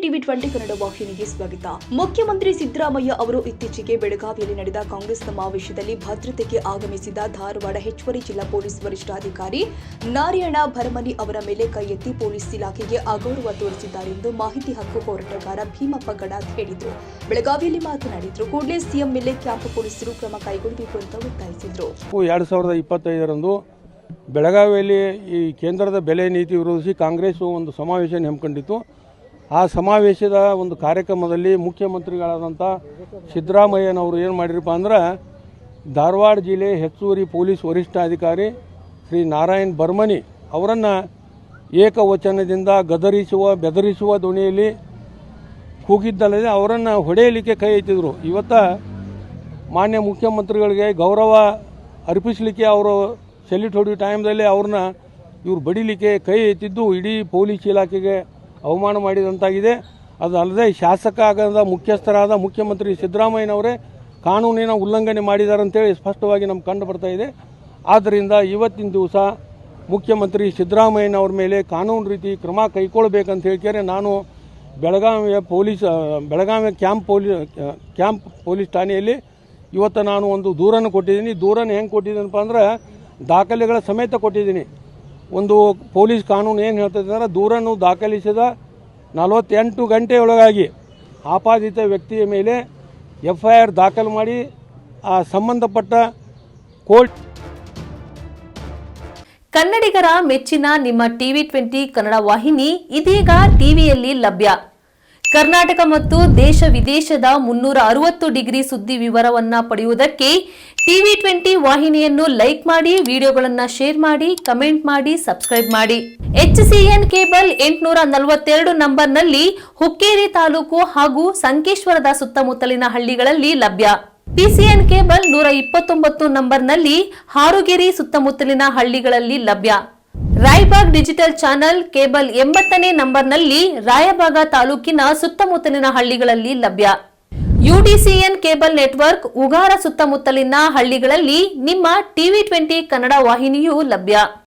TV 20 Kannada ವಾಹಿನಿಗೆ ಸ್ವಾಗತ. ಮುಖ್ಯಮಂತ್ರಿ ಸಿದ್ದರಾಮಯ್ಯ ಅವರು ಇತ್ತೀಚೆಗೆ ಬೆಳಗಾವಿಯಲ್ಲಿ ನಡೆದ ಕಾಂಗ್ರೆಸ್ ಸಮಾವೇಶದಲ್ಲಿ ಭದ್ರತೆಗೆ ಆಗಮಿಸಿದ ಧಾರವಾಡ ಹೆಚ್ಚುವರಿ ಜಿಲ್ಲಾ ಪೊಲೀಸ್ ವರಿಷ್ಠಾಧಿಕಾರಿ ನಾರಾಯಣ ಭರಮನಿ ಅವರ ಮೇಲೆ ಕೈ ಎತ್ತಿ ಪೊಲೀಸ್ ಇಲಾಖೆಗೆ ಅಗೌರವ ತೋರಿಸಿದ್ದಾರೆ ಎಂದು ಮಾಹಿತಿ ಹಕ್ಕು ಹೋರಾಟಗಾರ ಭೀಮಪ್ಪ ಗಡಾದ್ ಹೇಳಿದರು. ಬೆಳಗಾವಿಯಲ್ಲಿ ಮಾತನಾಡಿದರು. ಕೂಡಲೇ ಸಿಎಂ ಮೇಲೆ ಕ್ಯಾಂಪ್ ಪೊಲೀಸರು ಕ್ರಮ ಕೈಗೊಳ್ಳಬೇಕು ಅಂತ ಒತ್ತಾಯಿಸಿದರು. 2025ರಂದು ಬೆಳಗಾವಿಯಲ್ಲಿ ಈ ಕೇಂದ್ರದ ಬೆಲೆ ನೀತಿ ವಿರೋಧಿಸಿ ಕಾಂಗ್ರೆಸ್ ಒಂದು ಸಮಾವೇಶ ಹಮ್ಮಿಕೊಂಡಿತ್ತು. ಆ ಸಮಾವೇಶದ ಒಂದು ಕಾರ್ಯಕ್ರಮದಲ್ಲಿ ಮುಖ್ಯಮಂತ್ರಿಗಳಾದಂಥ ಸಿದ್ದರಾಮಯ್ಯನವರು ಏನು ಮಾಡಿರಪ್ಪ ಅಂದ್ರೆ ಧಾರವಾಡ ಜಿಲ್ಲೆ ಹೆಚ್ಚುವರಿ ಪೊಲೀಸ್ ವರಿಷ್ಠಾಧಿಕಾರಿ ಶ್ರೀ ನಾರಾಯಣ್ ಭರಮನಿ ಅವರನ್ನು ಏಕವಚನದಿಂದ ಬೆದರಿಸುವ ಧ್ವನಿಯಲ್ಲಿ ಕೂಗಿದ್ದಲ್ಲದೆ ಅವರನ್ನು ಹೊಡೆಯಲಿಕ್ಕೆ ಕೈ ಎತ್ತಿದರು. ಇವತ್ತು ಮಾನ್ಯ ಮುಖ್ಯಮಂತ್ರಿಗಳಿಗೆ ಗೌರವ ಅರ್ಪಿಸಲಿಕ್ಕೆ ಅವರು ಸೆಲ್ಯೂಟ್ ಹೊಡೆಯೋ ಟೈಮ್ದಲ್ಲಿ ಅವ್ರನ್ನ ಇವ್ರು ಬಡಿಲಿಕ್ಕೆ ಕೈ ಎತ್ತಿದ್ದು ಇಡೀ ಪೊಲೀಸ್ ಇಲಾಖೆಗೆ ಅವಮಾನ ಮಾಡಿದಂತಾಗಿದೆ. ಅದಲ್ಲದೆ ಶಾಸಕಾಂಗದ ಮುಖ್ಯಸ್ಥರಾದ ಮುಖ್ಯಮಂತ್ರಿ ಸಿದ್ದರಾಮಯ್ಯನವರೇ ಕಾನೂನಿನ ಉಲ್ಲಂಘನೆ ಮಾಡಿದ್ದಾರೆ ಅಂತೇಳಿ ಸ್ಪಷ್ಟವಾಗಿ ನಮ್ಗೆ ಕಂಡು ಬರ್ತಾ ಇದೆ. ಆದ್ದರಿಂದ ಇವತ್ತಿನ ದಿವಸ ಮುಖ್ಯಮಂತ್ರಿ ಸಿದ್ದರಾಮಯ್ಯನವ್ರ ಮೇಲೆ ಕಾನೂನು ರೀತಿ ಕ್ರಮ ಕೈಗೊಳ್ಳಬೇಕಂತ ಹೇಳ್ತಾರೆ. ನಾನು ಬೆಳಗಾವಿಯ ಕ್ಯಾಂಪ್ ಪೊಲೀಸ್ ಠಾಣೆಯಲ್ಲಿ ಇವತ್ತು ನಾನು ಒಂದು ದೂರನ್ನು ಕೊಟ್ಟಿದ್ದೀನಿ. ದೂರನ್ನು ಹೆಂಗೆ ಕೊಟ್ಟಿದ್ದೀನಪ್ಪ ಅಂದ್ರೆ ದಾಖಲೆಗಳ ಸಮೇತ ಕೊಟ್ಟಿದ್ದೀನಿ. ಒಂದು ಪೊಲೀಸ್ ಕಾನೂನು ಏನು ಹೇಳ್ತದೆ ಅಂದರೆ ದೂರನ್ನು ದಾಖಲಿಸಿದ 48 ಗಂಟೆಯೊಳಗಾಗಿ ಆಪಾದಿತ ವ್ಯಕ್ತಿಯ ಮೇಲೆ FIR ದಾಖಲು ಮಾಡಿ ಆ ಸಂಬಂಧಪಟ್ಟ ಕೋರ್ಟ್. ಕನ್ನಡಿಗರ ಮೆಚ್ಚಿನ ನಿಮ್ಮ ಟಿವಿ 20 ಕನ್ನಡ ವಾಹಿನಿ ಇದೀಗ ಟಿವಿಯಲ್ಲಿ ಲಭ್ಯ. ಕರ್ನಾಟಕ ಮತ್ತು ದೇಶ ವಿದೇಶದ 360 ಡಿಗ್ರಿ ಸುದ್ದಿ ವಿವರವನ್ನ ಪಡೆಯುವುದಕ್ಕೆ ಟಿವಿ 20 ವಾಹಿನಿಯನ್ನು ಲೈಕ್ ಮಾಡಿ, ವಿಡಿಯೋಗಳನ್ನು ಶೇರ್ ಮಾಡಿ, ಕಮೆಂಟ್ ಮಾಡಿ, ಸಬ್ಸ್ಕ್ರೈಬ್ ಮಾಡಿ. HCN ಕೇಬಲ್ 842 ನಂಬರ್ನಲ್ಲಿ ಹುಕ್ಕೇರಿ ತಾಲೂಕು ಹಾಗೂ ಸಂಕೇಶ್ವರದ ಸುತ್ತಮುತ್ತಲಿನ ಹಳ್ಳಿಗಳಲ್ಲಿ ಲಭ್ಯ. PCN ಕೇಬಲ್ 129 ನಂಬರ್ನಲ್ಲಿ ಹಾರುಗೆರೆ ಸುತ್ತಮುತ್ತಲಿನ ಹಳ್ಳಿಗಳಲ್ಲಿ ಲಭ್ಯ. ರಾಯಬಾಗ್ ಡಿಜಿಟಲ್ ಚಾನೆಲ್ ಕೇಬಲ್ 80ನೇ ನಂಬರ್ನಲ್ಲಿ ರಾಯಬಾಗ ತಾಲೂಕಿನ ಸುತ್ತಮುತ್ತಲಿನ ಹಳ್ಳಿಗಳಲ್ಲಿ ಲಭ್ಯ. UDCN ಕೇಬಲ್ ನೆಟ್ವರ್ಕ್ ಉಗಾರ ಸುತ್ತಮುತ್ತಲಿನ ಹಳ್ಳಿಗಳಲ್ಲಿ ನಿಮ್ಮ ಟಿವಿ 20 ಕನ್ನಡ ವಾಹಿನಿಯೂ ಲಭ್ಯ.